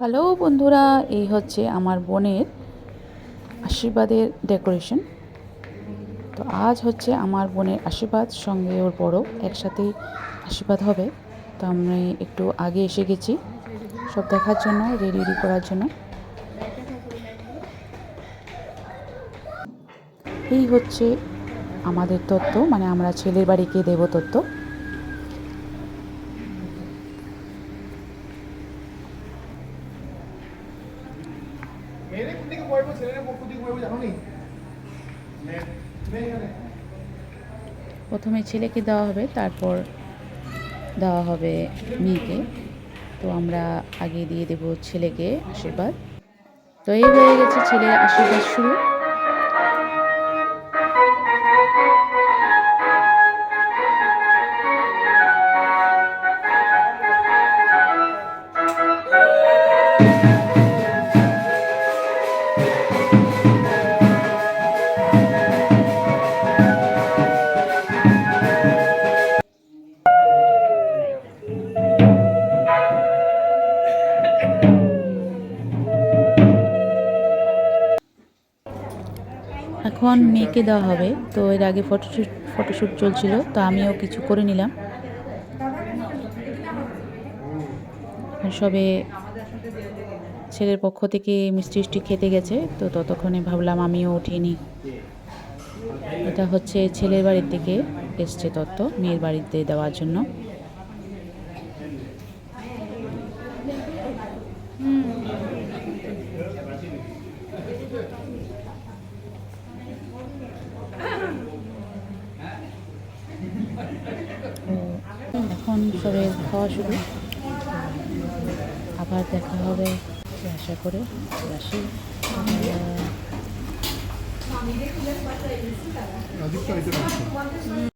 Hello বন্ধুরা, এই হচ্ছে আমার বোনের আশীর্বাদের ডেকোরেশন। তো আজ হচ্ছে আমার বোনের আশীর্বাদ, সঙ্গে ওর বড় একসাথেই আশীর্বাদ হবে। তো আমি একটু আগে এসে গেছি সব দেখার জন্য, রেডি করার জন্য। এই হচ্ছে আমাদের তত্ত্ব, মানে আমরা ছেলের বাড়িকে দেব তত্ত্ব। প্রথমে ছেলেকে দেওয়া হবে, তারপর দেওয়া হবে মেয়েকে। তো আমরা আগে দিয়ে দেব ছেলেকে আশীর্বাদ। তো এই হয়ে গেছে ছেলের আশীর্বাদ শুরু। এখন মেয়েকে দেওয়া হবে। তো এর আগে ফটোশ্যুট চলছিল, তো আমিও কিছু করে নিলাম। সবে ছেলের পক্ষ থেকে মিষ্টি খেতে গেছে, তো ততক্ষণে ভাবলাম আমিও উঠিয়ে নিই। এটা হচ্ছে ছেলের বাড়ির থেকে এসছে তত্ত্ব মেয়ের বাড়িতে দেওয়ার জন্য। এখন সবে খাওয়া শুরু। আবার দেখা হবে আশা করে আসি।